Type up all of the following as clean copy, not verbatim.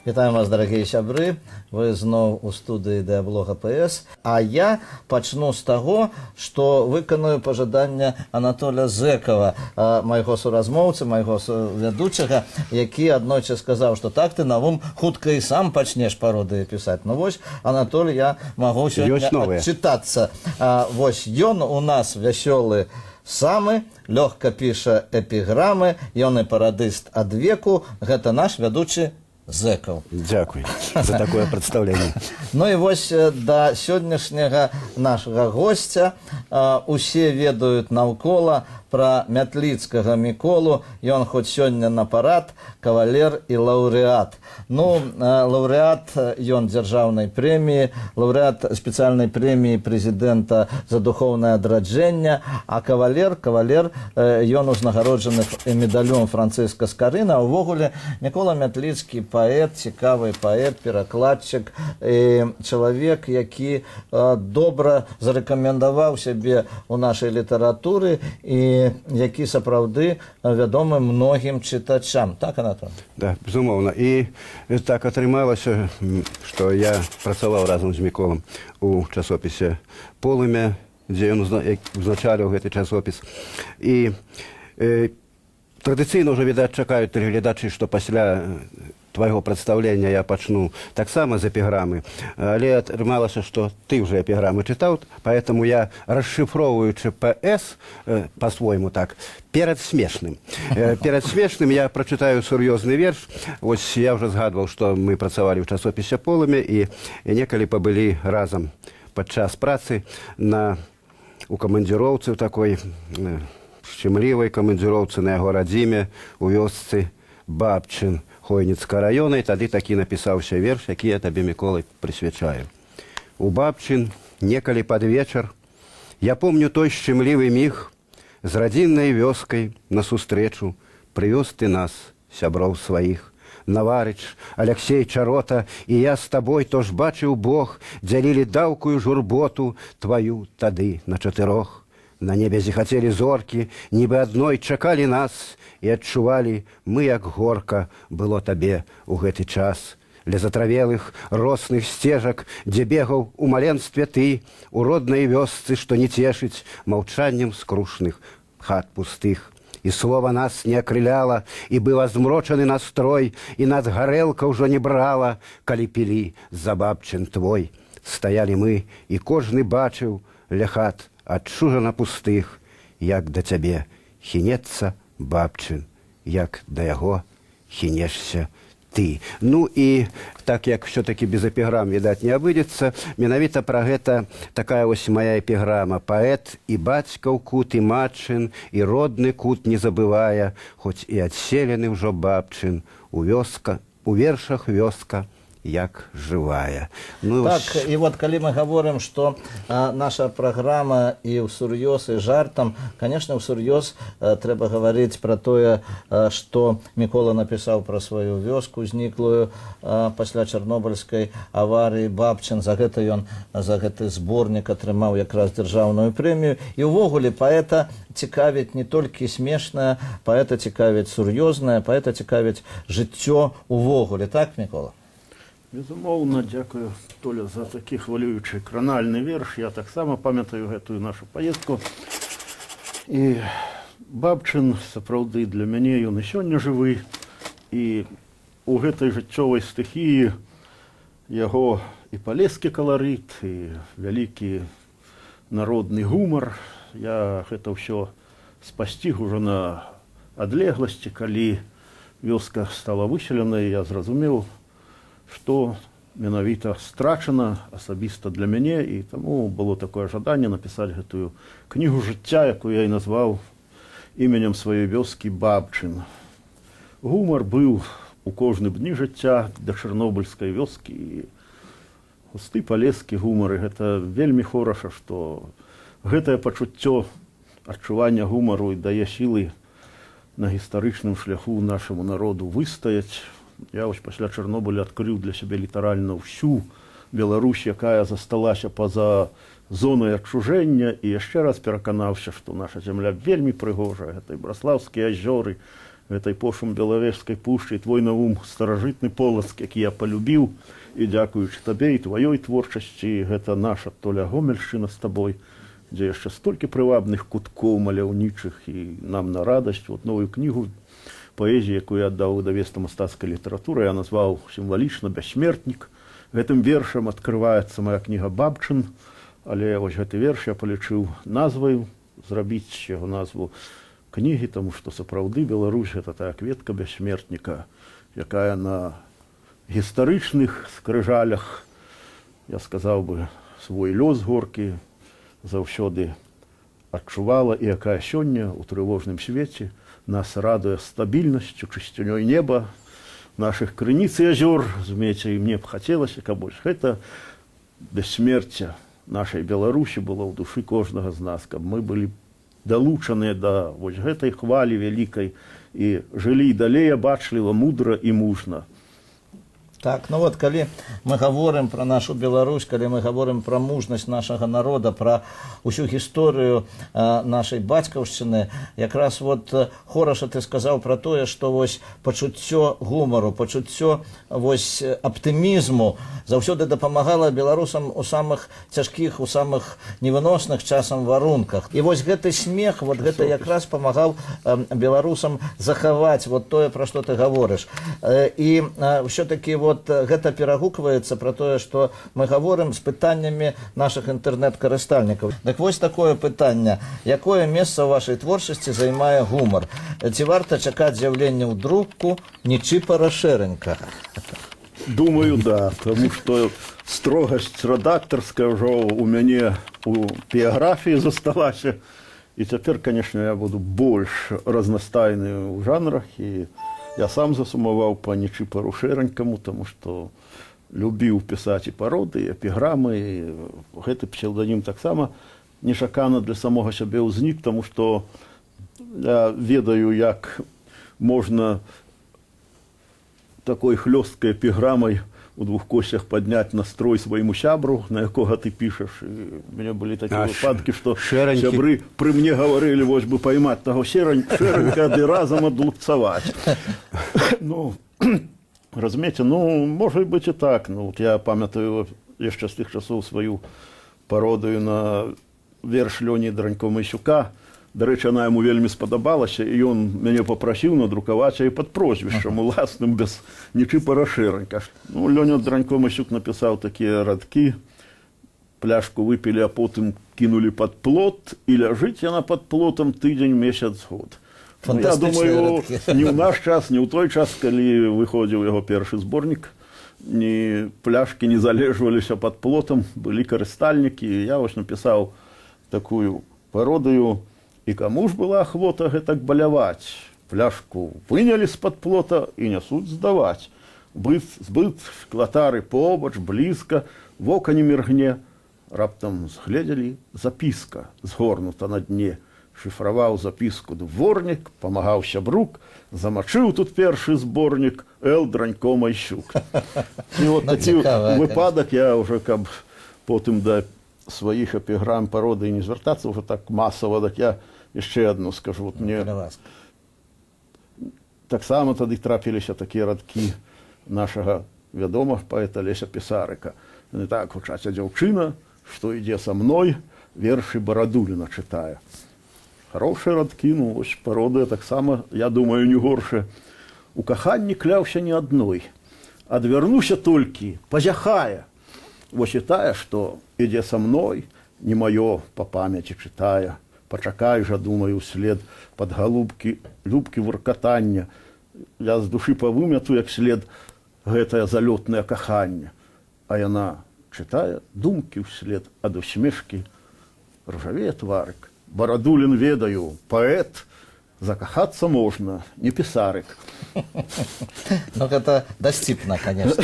Вітаю вас, дорогие сябры. Вы зноў у студыі Дыаблога ПС. А я пачну з таго, што выканую пажаданне Анатоля Зэкава, майго суразмоўцы, майго вядучага, які аднойчы сказаў, што так ты навум хутка і сам пачнеш пародыі пісаць. Ну вось, Анатоль, я магу сёння адчытацца. Вось ён у нас вясёлы самы, лёгка піша эпіграмы, ён і парадыст ад веку. Гэта наш вядучы Зэкаў. Дякую за такое прадстаўленне. Ну і вось да сённяшняга нашага госця. Усе ведаюць наўкола пра Мятліцкага Міколу. Ён хоць сёння на парад, кавалер і лаўрэат. Ну, лаўрэат ён дзяржаўнай прэміі, лаўрэат спецыяльнай прэміі прэзідэнта за духоўнае адраджэнне, а кавалер, ён узнагароджаны медалём Францыска Скарына. А ўвогуле Мікола Мятліцкі паэт, цікавы паэт, перакладчык, чалавек, які добра зарэкамендаваў сябе ў нашай літаратуры і які сапраўды вядомы многім чытачам. Так, Анатоль? Да, безумоўна. І так атрымалася, што я працаваў разам з Міколам у часопісе «Полымя», дзе ён узначаліў гэты часопіс. І традыцыйна ўжо, відаць, чакаюць гледачы, што пасля твайго прадстаўлення я пачну таксама з эпіграмы, але атрымалася, што ты ўжо эпіграмы чытаў, поэтому я, расшифроўваючы ПС, па-свойму так, перад смешным. Перад смешным я прачытаю сур'ёзны верш. Вось я ўжо згадваў, што мы працавалі ў часопісе «Полымя» і некалі пабылі разам падчас працы у камандзіроўцы, у такой шчымлівай камандзіроўцы на яго радзіме у вёсцы Бабчын Хойніцкага района, і тады такі напісаўся верш, які я табе, Мікола, прысвячаю. У Бабчын некалі пад вечар я помню той шчымлівы міг, з радзіннай вёскай на сустрэчу прывёз ты нас, сяброў сваіх. Наварыч, Аляксей Чарота, і я з табой, то ж бачыў Бог, дзялілі даўкую журботу тваю тады на чатырох. На небе зіхацелі зоркі, нібы адной чакалі нас, і адчувалі мы, як горка было табе ў гэты час. Ля затравелых росных сцежак, дзе бегаў у маленстве ты, у роднай вёсцы, што не цешыць маўчаннем скрушных хат пустых. І слова нас не акрыляла, і быў азмрочаны настрой, і над гарэлка ўжо не брала, калі пілі за Бабчын твой. Стаялі мы, і кожны бачыў ля хат адчужана пустых, як да цябе хінецца Бабчын, як да яго хінешся ты. Ну і так як все-таки без эпіграм, відаць, не абыдзецца, менавіта пра гэта такая вось моя эпіграма. Паэт і бацькаў кут, і матчын, і родны кут не забывае, хоць і адселены ўжо Бабчын, у вершах вёска як жывая. Ну, так, і вот калі мы гаворым, што наша праграма і ўсур'ёз, і жартам, конечно, ўсур'ёз трэба гаварыць пра тое, што Мікола напісаў пра сваю вёску зніклую пасля чарнобыльскай аварыі Бабчын. За гэта ён, за гэты зборнік атрымаў якраз дзяржаўную прэмію. І ўвогуле паэта цікавіць не толькі смешнае, паэта цікавіць сур'ёзнае, паэта цікавіць жыццё увогуле. Так, Мікола? Безумоўна, дзякую, Толя, за такі хвалюючы кранальны верш. Я таксама памятаю гэтую нашу паездку. І Бабчын, сапраўды, для мяне ён і сёння жывы. І у гэтай жыццёвай стыхіі яго і палескі каларыт, і вялікі народны гумар. Я гэта ўсё спасціг ужо на адлегласці, калі вёска стала выселенай, я зразумеў, што менавіта страчана асабіста для мяне, і таму было такое жаданне напісаць гэтую кнігу жыцця, якую я і назваў іменем сваёй вёскі Бабчын. Гумар быў у кожным дні жыцця да чарнобыльскай вёскі, і густы палескі гумары. Гэта вельмі хораша, што гэтае пачуццё адчування гумару і дае сілы на гістарычным шляху нашаму народу выстаяць. Я вось пасля Чарнобыля адкрыў для сябе літаральна ўсю Беларусь, якая засталася па-за зонай адчужэння, і яшчэ раз пераканаўся, што наша зямля вельмі прыгожая. Гэта і Браслаўскія азёры, гэтай пошум белавежскай пушчы, твой наум старажытны полацк, які я полюбіў, і дзякуючы табе і тваёй творчасці, гэта наша Толя Гомельшчына з табой, дзе яшчэ столькі прывабных куткоў маляўнічых, і нам на радасць. Вот новую кнігу паэзіі, якую я аддаў выдавецтву мастацкай літаратуры, я назваў сімвалічна «Бяссмертнік». Гэтым вершам адкрываецца моя кніга «Бабчын», але вось гэты верш я палічыў назваю, зрабіць яго назву кнігі, таму што сапраўды Беларусь — гэта тая кветка бяссмертніка, якая на гістарычных скрыжалях, я сказаў бы, свой лёс горкі заўсёды адчувала, і якая сёння у трывожным свеце нас радуе стабільнасцю, чысцінёй неба, наших крыніц і азёр, разумееце, і мне б хацелася, каб больш гэта бессмерця нашай Беларусі было ў душы кожнага з нас, каб мы былі далучаныя да вось гэтай хвалі вялікай і жылі далей абачліва, мудра і мужна. Так, ну вот, калі мы говорим про нашу Беларусь, калі мы говорим про мужнасць нашага народа, про усю гісторыю нашай бацькаўшчыны, якраз вот хораша ты сказаў про тое, што вось пачуццё гумару, пачуццё вось аптымізму заўсёды дапамагала беларусам у самых цяжкіх, у самых невыносных часам варунках. І вось гэты смех, вот гэта якраз памагаў беларусам захаваць вот тое, пра што ты гаворыш. І ўсё-такі вот гэта перагукваецца пра тое, што мы гаворым з пытаннямі нашых інтэрнэт-карыстальнікаў. Так вось такое пытанне: якое месца ў вашай творчасці займае гумар? Ці варта чакаць з'яўлення ў друку Нечипора Шэрэнька? Думаю, да, тому што строгасць рэдактарская ўжо у мяне у біяграфіі засталася. І цяпер, конечно, я буду больш разнастайны ў жанрах, і я сам засумаваў па Нечипору Шэрэнькаму, тому што любіў пісаць і пароды, і эпіграмы, і гэты псевданім таксама нечакана для самога сябе ўзнік, тому што я ведаю, як можна такой хлёсткай эпіграмай у двух косях падняць настрой свайму сябру, на якога ты пішаш. І у мяне былі такія выпадкі, што сябры пры мне гаварылі, вось бы паймаць таго Шэрэнька ды разам адлупцаваць. Ну, разумееце, ну, можа быць і так. Ну, я памятаю яшчэ з тых часоў сваю пародыю на верш Лёні Дранько-Майсюка. Дарэчы, яна яму вельмі спадабалася, і ён мяне папрасіў надрукаваць яе пад прозвішчам уласным, без Нечипора Шэрэнька. Ну, Лёня Дранько-Майсюк напісаў такія радкі: пляшку выпілі, а потым кінулі пад плот, і ляжыць яна пад плотам тыдзень, месяц, год. Ну, я думаю, не ў наш час, не ў той час, калі выходзіў яго першы зборнік, ні пляшкі не залежваліся пад плотам, былі карыстальнікі, і я вось напісаў такую пародыю: і каму ж была ахвота гэтак баляваць? Пляшку вынялі з-пад плота і нясуць здаваць. Збыт, клатары побач, блізка, вока не міргне. Раптам згледзелі, запіска згорнута на дне. Шыфраваў запіску дворнік, памагаў сябрук, замачыў тут першы зборнік Л. Дранько-Майсюк. І от такі выпадак я ўжо, каб потым да сваіх эпіграм пароды не звяртацца ўжо так масава, так я яшчэ адну скажу. Вот мне таксама тады трапіліся такія радкі нашага вядомага паэта Леся Пісарыка. Не так гучаць: а дзяўчына, што ідзе са мной, вершы Барадуліна чытае. Хорошыя радкі, ну, вось пародыя таксама, я думаю, не горшая. У каханні кляўся не адной, адвярнуся толькі, пазяхае. Вось і тая, што ідзе са мной, не маё па памяці чытае. Пачакай жа, думаю, след пад галубкі, любкі варкатання. Я з душы павымяту, як след гэтае залётнае каханне. А яна чытае думкі ўслед, ад усмешкі ржавее тварык. Барадулін, ведаю, паэт, закахацца можна, не Пісарык. Ну, гэта дасціпна, конечно.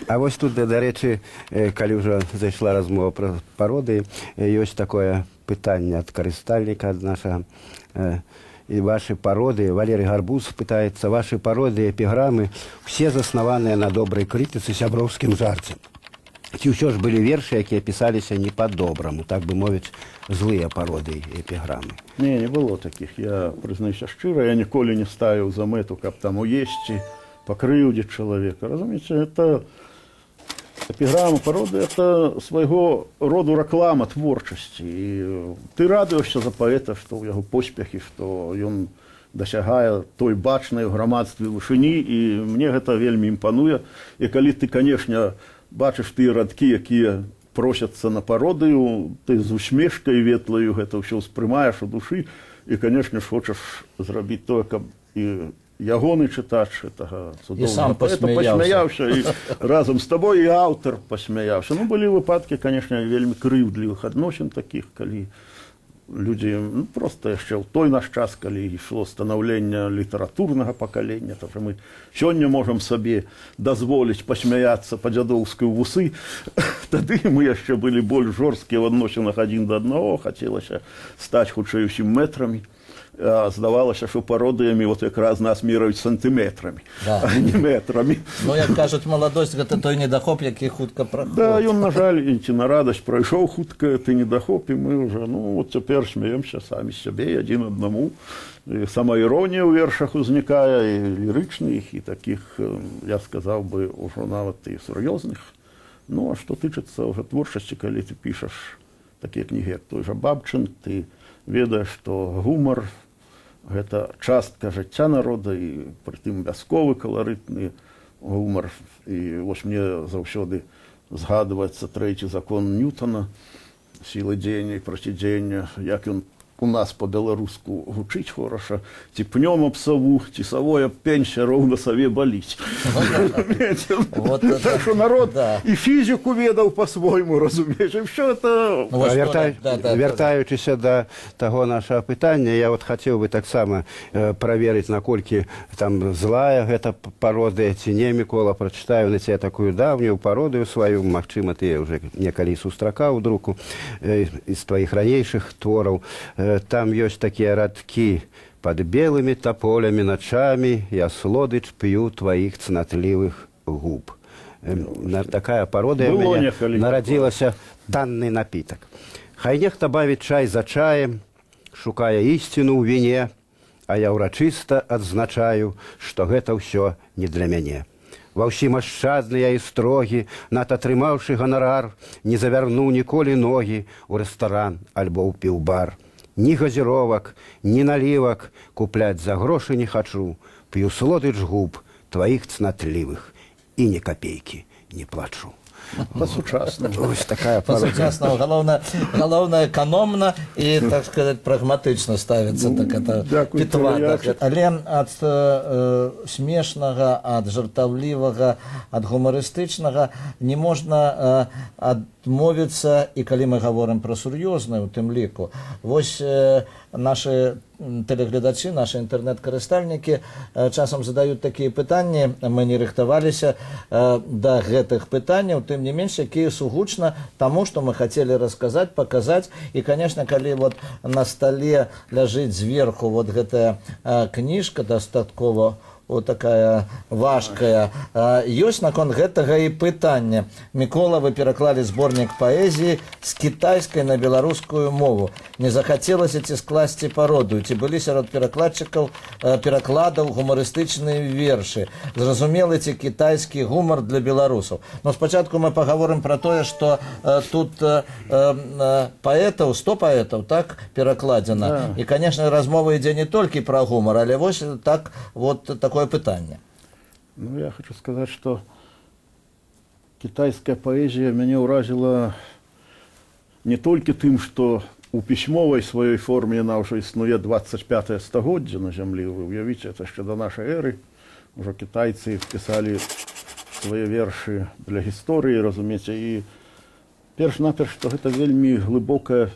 А вось тут, дарэчы, калі ўжо зайшла размова пра пароды, ёсць такое пытанне ад карыстальніка, ад нашага. І вашы пароды, Валерый Гарбуз пытаецца: вашы пароды, эпіграмы, усе заснаваныя на добрай крытыцы, сяброўскім жарце. Ці ўсё ж былі вершы, якія пісаліся не па-добраму, так бы мовіць, злыя пароды і эпіграмы. Не было такіх. Я прызнаюся шчыра, я ніколі не ставіў за мэту, каб там уесці, пакрыўдзіць чалавека. Разумееце, это эпіграма, пароды, это свайго роду рэклама творчасці. І ты радуешся за паэта, што ў яго поспехі, што ён дасягае той бачнай у грамадстве вышыні, і мне гэта вельмі імпануе. І калі ты, канешне, бачыш тыя радкі, якія просяцца на пародыю, ты з усмешкай ветлаю гэта ўсё ўспрымаеш у душы, і, канешне ж, хочаш зрабіць тое, каб і ягоны чытач гэтага сам цудоўнага паэта пасмяяўся, і разам з табой і аўтар пасмяяўся. Ну, былі выпадкі, канешне, вельмі крыўдлівых адносін такіх, калі людзі проста яшчэ ў той наш час, калі ішло станаўленне літаратурнага пакалення, то мы сёння можам сабе дазволіць пасмяяцца па-дзядоўскай вусы. Тады мы яшчэ былі больш жорсткія ў адносінах адзін да аднаго, хацелася стаць хутчэй усім метрамі. А здавалася, што пародыямі вот якраз нас мераюць сантыметрамі, да, а не метрамі. Ну, як кажуць, маладосць, гэта той недахоп, які хутка праходзіць. Да, ён, на жаль, і ці на радасць прайшоў хутка, ты недахоп, і мы ўжо, ну, вот цяпер смеемся самі з сябе, адзін аднаму. І самаіронія ў вершах узнікае, і лірычных, і такіх, я сказаў бы, ужо нават і сур'ёзных. Ну, а што тычыцца ўжо творчасці, калі ты пішаш такія кнігі, як той жа Бабчын, ты ведаеш, што гумар — гэта частка жыцця народа, і прытым вясковы каларытны гумар. І вось мне заўсёды згадваецца трэці закон Ньютона сілы дзеяння і процідзеяння, як ён у нас по-беларуску гучыць хораша: ці пнём аб саву, ці савой аб пенься, роўна саве баліць. Так што народ і фізіку ведаў па-свойму, разумееш, і ўсё это... Вяртаючыся да таго нашага пытання, я вот хацеў бы таксама праверыць, наколькі там злая гэта пародыя ці не, Мікола. Прачытаю на цябе такую давнюю пародыю сваю, магчыма, ты ўжо некалі сустракаў друку з тваіх ранейшых твораў. Там ёсць такія радкі: «Пад белымі таполямі начамі я слодыч п'ю тваіх цнатлівых губ». Такая пародыя мне нарадзілася, танны напітак. Хай нехта бавіць чай за чаем, шукае ісціну ў віне, а я ўрачыста адзначаю, што гэта ўсё не для мяне. Ва ўсім ашчадны я і строгі, над атрымаўшы ганарар, не завярну ніколі ногі ў рэстаран альбо ў піўбар. Ні газіровак, ні налівак купляць за грошы не хачу, п'ю слодыч губ тваіх цнатлівых і ні капейкі не плачу. Па-сучаснаму. Ось такая пародыя. Па-сучаснаму, галоўна эканомна і, так сказаць, прагматычна ставіцца пітва. Але ад смешнага, ад жартаўлівага, ад гумарыстычнага не можна адмовіцца, і калі мы гаворым пра сур'ёзнае у тым ліку. Вось нашы тэлегледачы, нашы інтэрнэт-карыстальнікі часам задаюць такія пытанні, мы не рыхтаваліся да гэтых пытанняў, тым не менш, якія сугучна таму, што мы хацелі расказаць, паказаць. І, канешне, калі вот на стале ляжыць зверху вот гэтая кніжка дастаткова такая важкая, ёсць наконт гэтага і пытання. Мікола, вы пераклалі зборнік паэзіі з кітайскай на беларускую мову. Не захацелася ці скласці пародыю, ці былі сярод перакладчыкаў перакладаў гумарыстычныя вершы? Зразумелы ці кітайскі гумар для беларусаў? Но спачатку мы пагаворым пра тое, што тут паэтаў, 100 паэтаў, так, перакладзена. І, канешне, размова ідзе не толькі пра гумар, але вось так, вот такое пытанне. Ну, я хочу сказаць, што кітайская паэзія мяне ўразіла не толькі тым, што у пісьмовай сваёй форме яна ўжо існуе 25-е стагоддзе на зямлі. Вы ўявіце, это яшчэ да нашай эры. Ужо кітайцы пісалі свае вершы для гісторыі, разумееце, і перш-наперш, што гэта вельмі глыбокая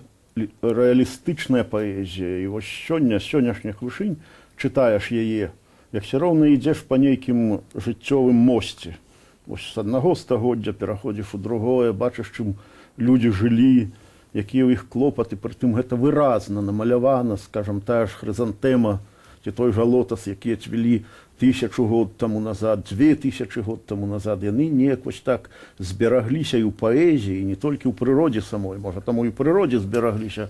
рэалістычная паэзія. І вось сённяшніх вышынь чытаеш яе, як все роўна ідзеш па нейкім жыццёвым мосце. Вось з аднаго стагоддзя пераходзіш у другое, бачыш, чым людзі жылі, якія ў іх клопаты, прытым гэта выразна намалявана, скажам, тая ж хрызантэма ці той жа лотас, якія цвілі 1000 год тому назад, 2000 год тому назад, яны неяк вось так зберагліся і ў паэзіі, не толькі ў прыродзе самой, можа, таму і ў прыродзе зберагліся,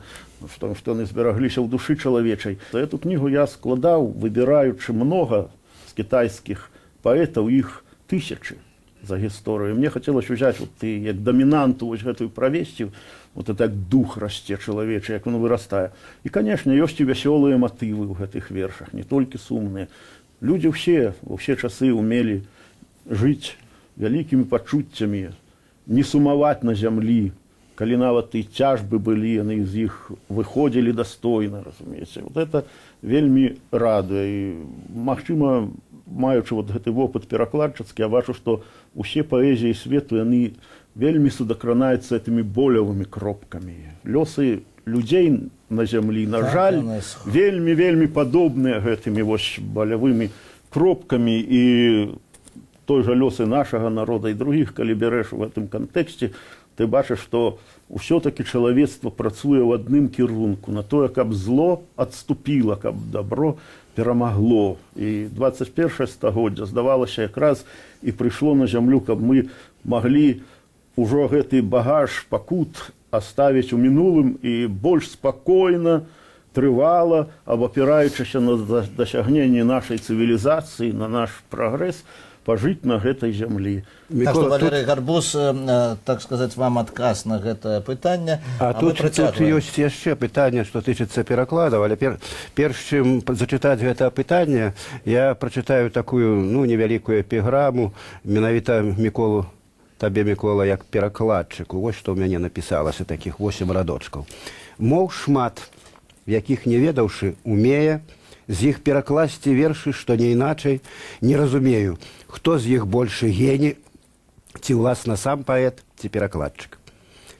што яны зберагліся ў душы чалавечай. Эту кнігу я складаў, выбіраючы многа з кітайскіх паэтаў, іх тысячы за гісторыю. Мне хацелось узяць вот ты як дамінанту вось гэтую правесці, вот это так дух расце чалавечы, як он вырастае. І, канешне, ёсць і вясёлыя матывы ў гэтых вершах, не толькі сумныя. Людзі ўсе, ва ўсе часы умелі жыць вялікімі пачуццямі, не сумаваць на зямлі, калі нават і цяжбы былі, яны з іх выходзілі дастойна, разумееце. Вот это вельмі радуе. І, магчыма, маючы вот гэты вопыт перакладчыцкі, я бачу, што усе паэзіі свету, яны вельмі судакранаюцца этымі болевымі кропкамі. Лёсы людзей на зямлі, на жаль, вельмі падобныя гэтымі вось болевымі кропкамі, і той жа лёсы нашага народа і другіх, калі бярэш у гэтым кантэксце, ты бачыш, што ўсё-такі чалавецтва працуе ў адным кірунку, на тое, каб зло адступіла, каб добро перамагло. І 21 стагоддзя, здавалася, якраз і прыйшло на зямлю, каб мы маглі ужо гэты багаж пакут оставить у мінулым і больш спакойна, трывала, абапіраючыся на дасягненне нашай цывілізацыі, на наш прагрэс, пажыць на гэтай зямлі. Так што, Валерый Гарбуз, так сказаць, вам адказ на гэтае пытанне. А тут ёсць яшчэ пытанне, што тычыцца перакладаў, але перш чым зачытаць гэта пытанне, я прачытаю такую, невялікую эпіграму, менавіта табе, Мікола, як перакладчыку. Вось што ў мяне напісалася, такіх 8 радочкаў. Моў шмат, якіх не ведаўшы, умее, з іх перакласці вершы, што не іначай, не разумею, хто з іх большы гені, ці ўласна сам паэт, ці перакладчык.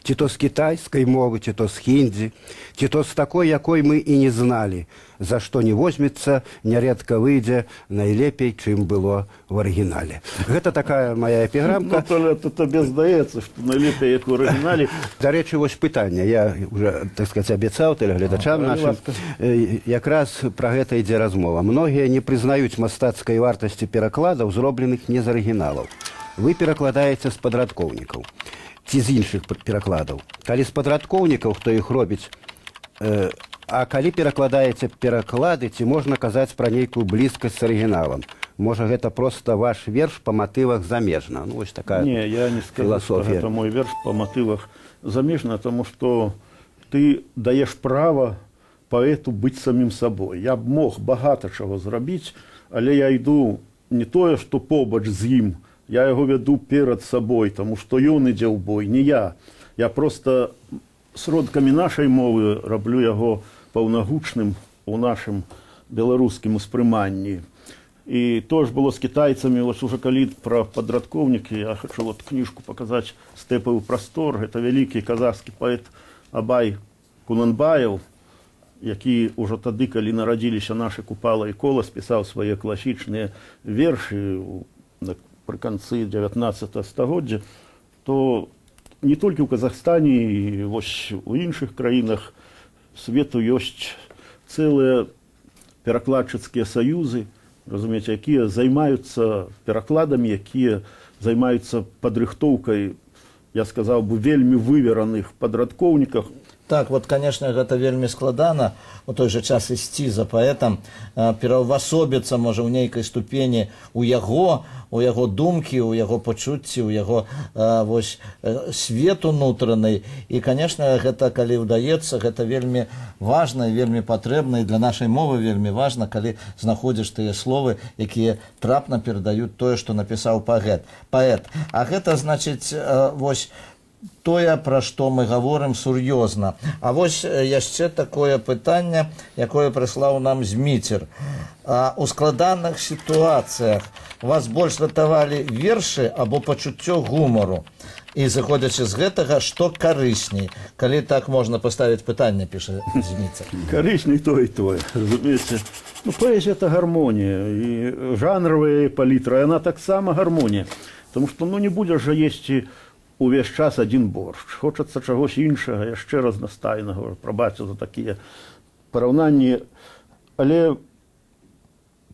Ці то з кітайскай мовы, ці то з хіндзі, ці то з такой, якой мы і не зналі, за што не возьмецца, нярэдка выйдзе найлепей, чым было в арыгінале. Гэта такая моя эпіграмка. То табе здаецца, што найлепей, як у арыгінале. Дарэчы, вось пытанне. Я уже, так сказаць, абяцаў тэлегледачам нашым. Якраз пра гэта ідзе размова. Многія не прызнаюць мастацкай вартасці перакладаў, зробленых не з арыгіналаў. Вы перакладаеце з падрадкоўнікаў. Ці з іншых перакладаў. Калі з падрадкоўнікаў, хто іх робіць, а калі перакладаеце пераклады, ці можна казаць пра нейкую блізкасць з арыгіналам? Можа, гэта проста ваш верш па матывах замежна? Вось такая філасофія. Не, я не скажу, што гэта мой верш па матывах замежна, таму што ты даеш права паэту быць самім сабой. Я б мог багата чаго зрабіць, але я іду не тое, што побач з ім, я яго вяду перад сабой, таму што ён ідзе ў бой, не я. Я проста сродкамі нашай мовы раблю яго паўнагучным у нашым беларускім успрыманні. І то ж было з кітайцамі, вось уже калі пра падрадкоўнікі, я хачу вот кніжку паказаць «Стэпавы прастор». Гэта вялікі казахскі паэт Абай Кунанбаев, які ўжо тады, калі нарадзіліся нашы Купала і Кола, спісаў свае класічныя вершы пры канцы 19 стагоддзя, то не толькі ў Казахстане, і вось у іншых краінах свету ёсць цэлыя перакладчыцкія саюзы, разумееце, якія займаюцца перакладамі, якія займаюцца падрыхтоўкай, я сказаў бы, вельмі вывераных падрадкоўніках. Так, вот, конечно, гэта вельмі складана у той же час ісці за паэтам, пераўвасобіцца, можа, ў нейкай ступені у яго думкі, у яго пачуцці, у яго свету унутраны. І, конечно, гэта, калі ўдаецца, гэта вельмі важна і вельмі патрэбна, і для нашай мовы вельмі важна, калі знаходзіш тыя словы, якія трапна перадаюць тое, што напісаў паэт. А гэта, значыць, вось, тое, пра што мы гаворым сур'ёзна. А вось яшчэ такое пытанне, якое прыслаў нам Зміцер. У складаных сітуацыях вас больш ратавалі вершы або пачуццё гумару? І зыходзячы з гэтага, што карысней? Калі так можна паставіць пытанне, піша Зміцер. Карысней тое і тое, разумееце. Паэзія – это гармонія, і жанравая палітра, яна таксама гармонія. Таму што не будзеш жа есці увесь час адзін боршч. Хочацца чагось іншага, яшчэ разнастайнага, прабачце за такія параўнанні. Але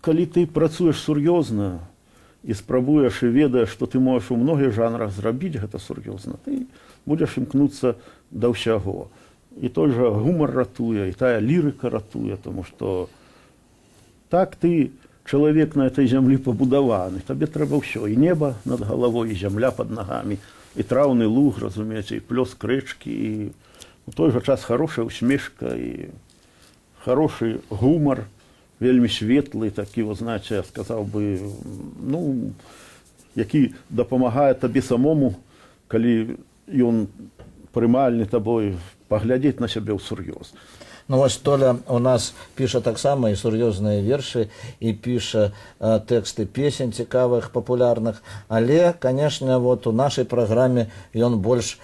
калі ты працуеш сур'ёзна і спрабуеш і ведаеш, што ты можаш у многіх жанрах зрабіць гэта сур'ёзна, ты будзеш імкнуцца да ўсяго. І той жа гумар ратуе, і тая лірыка ратуе, тому што так ты чалавек на этой зямлі пабудаваны, табе трэба ўсё, і неба над галавой, і зямля пад нагамі, і траўны луг, разумееце, і плёск рэчкі, і у той жа час хорошая усмешка, і хороший гумар, вельмі светлы, такі, вы знаеце, я сказаў бы, ну, які дапамагае табе самому, калі ён прымальны табой, паглядзець на сябе ўсур'ёз. Ну вось Толя у нас піша таксама і сур'ёзныя вершы, і піша тэксты песень цікавых, папулярных, але, канешне, вот у нашай праграме ён больш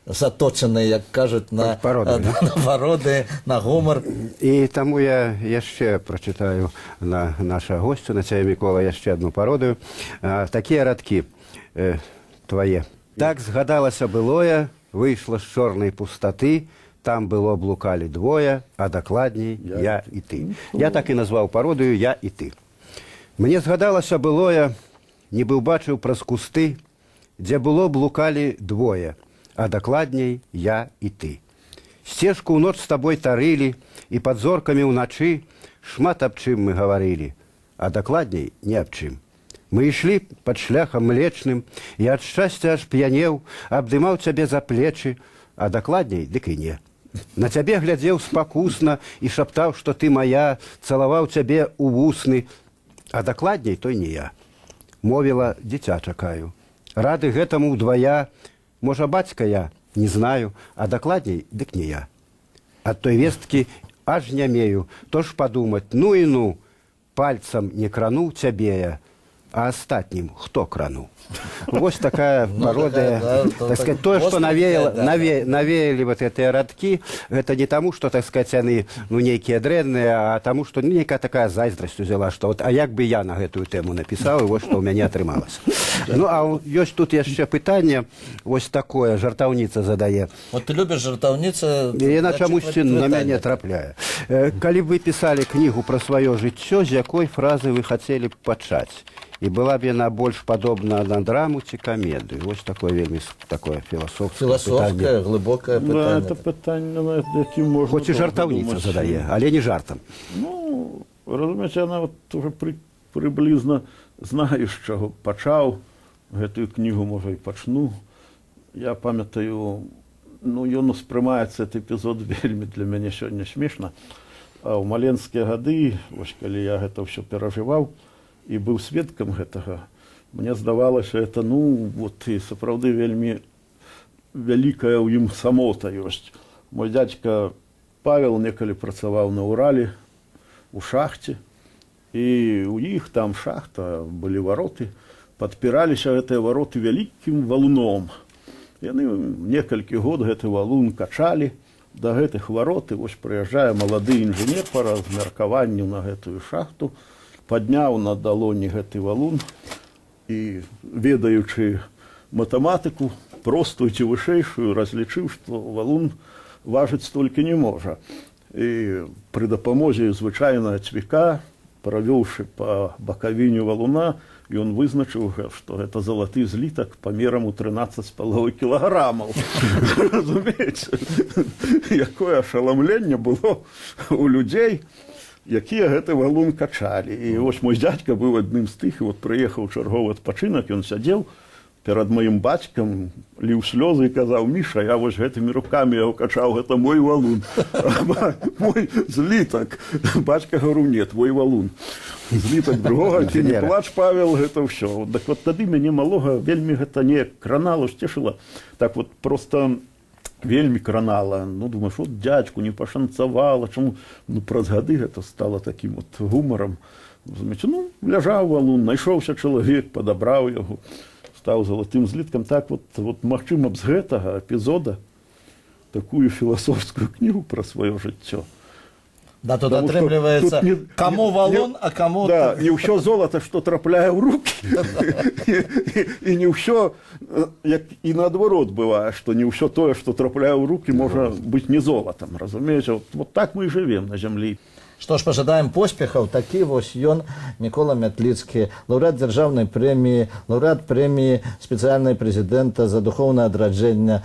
заточаны, як кажуць, на пароды, на гумар. І таму я яшчэ прачытаю на наша госцю, на цябе, Мікола, яшчэ адну пародыю. Такія радкі твае. Так згадалася былое, выйшла з чорнай пустаты, там было блукалі двое, а дакладней я і ты. Я так і назваў пародыю «Я і ты». Мне згадалася былое, нібы ўбачыў праз кусты, дзе было блукалі двое, а дакладней я і ты. Сцежку ў ноч з табой тарылі, і пад зоркамі ўначы шмат аб чым мы гаварылі, а дакладней не аб чым. Мы ішлі пад шляхам млечным, і ад шчасця аж п'янеў, абдымаў цябе за плечы, а дакладней дык і не. На цябе глядзеў спакусна і шаптаў, што ты моя, цалаваў цябе ў вусны, а дакладней той не я. Мовіла, дзіця чакаю. Рады гэтаму ўдвая, можа, бацька я, не знаю, а дакладней дык не я. Ад той весткі аж нямею, то ж падумаць, ну і ну, пальцам не крануў цябе я, а астатнім хто крануў? Вось такая пародыя, так сказать, тое, што навеялі вот гэтыя радкі, гэта не таму, што, так сказать, яны, ну, нейкія дрэнныя, а таму, што нейкая такая зайздрасць узяла, што вот, а як бы я на гэтую тэму напісаў, і вось што ў мяне атрымалася. Ну, а ёсць тут яшчэ пытанне, вось такое, жартаўніца задае. Вот ты любіш жартаўніца... Яна чамусьці на мяне трапляе. Калі б вы пісалі кнігу пра сваё жыццё, з якой фразы вы хацелі б пачаць? І была б яна больш падобна на драму ці камедыю. Вось такое вельмі такое філасофскае пытанне. Глыбокае пытанне. Это пытанне, над якім можна... Хоць і жартаўніца задае, але не жартам. Ну, разумееце, яна вот уже прыблізна знае, з чаго пачаў. Гэтую кнігу, можа, і пачну. Я памятаю, ну, ён успрымаецца, этот эпізод вельмі для мяне сёння смешна. А ў маленскія гады, вось калі я гэта ўсё перажываў, і быў сведкам гэтага, мне здавалася, это, ну, вот, і сапраўды вельмі вялікая ў ім самота ёсць. Мой дзядзька Павел некалі працаваў на Урале, у шахце, і ў іх там шахта, былі вароты, падпіраліся гэтыя вароты вялікім валуном. Яны некалькі год гэты валун качалі да гэтых варот, і вось прыязджае малады інжынер па размеркаванню на гэтую шахту, падняў на далоні гэты валун і, ведаючы матэматыку, простую ці вышэйшую, разлічыў, што валун важыць столькі не можа. І пры дапамозе звычайнага цвіка, правёўшы па бакавіне валуна, ён вызначыў, што гэта залаты злітак памерам у 13,5 кілаграмаў. Разумееце, якое ашаламленне было у людзей, якія гэты валун качалі. І вось мой дзядзька быў адным з тых, і вот прыехаў чарговы адпачынак, ён сядзеў перад маім бацькам, ліў слёзы і казаў: «Міша, я вось гэтымі рукамі яго качаў, гэта мой валун». Мой злітак. Бацька говорю: «Не, твой валун». Злітак другога, ты не плач, Павел, гэта ўсё. Так вот тады мяне малога вельмі гэта не кранала, сцешыла. Так вот просто вельмі кранала. Ну, думаешь, вот дзядзьку не пашанцавала, чаму? Ну, праз гады гэта стала такім вот гумарам. Разумееце, ну, ляжаў валун, найшоўся чалавек, падабраў яго, стаў залатым зліткам. Так вот, магчыма б з гэтага эпізода такую філасофскую кнігу пра сваё жыццё. Да, тут атрымліваецца, каму валун, а каму... Да, не ўсё золата, што трапляе ў рукі. І не ўсё, як і наадварот бывае, што не ўсё тое, што трапляе ў рукі, можа быць не золатам, разумееце? Вот так мы і жывем на зямлі. Што ж, пажадаем поспехаў. Такі вось ён, Мікола Мятліцкі, лаўрэат дзяржаўнай прэміі, лаўрэат прэміі спецыяльнай прэзідэнта за духоўнае адраджэнне,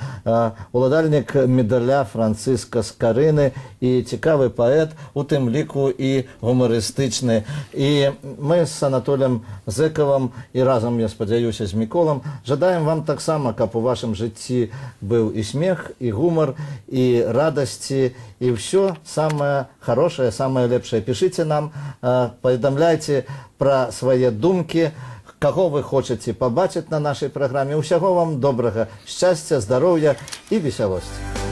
уладальнік медаля Францыска Скарыны і цікавы паэт, у тым ліку і гумарыстычны. І мы з Анатолем Зэкавым і разам, я спадзяюся, з Міколам жадаем вам таксама, каб у вашым жыцці быў і смех, і гумар, і радасці, і ўсё самае хорошае, самае лепшае. Пішыце нам, паведамляйце пра свае думкі, каго вы хочаце пабачыць на нашай праграме. Усяго вам добрага, шчасця, здароўя і весялосці.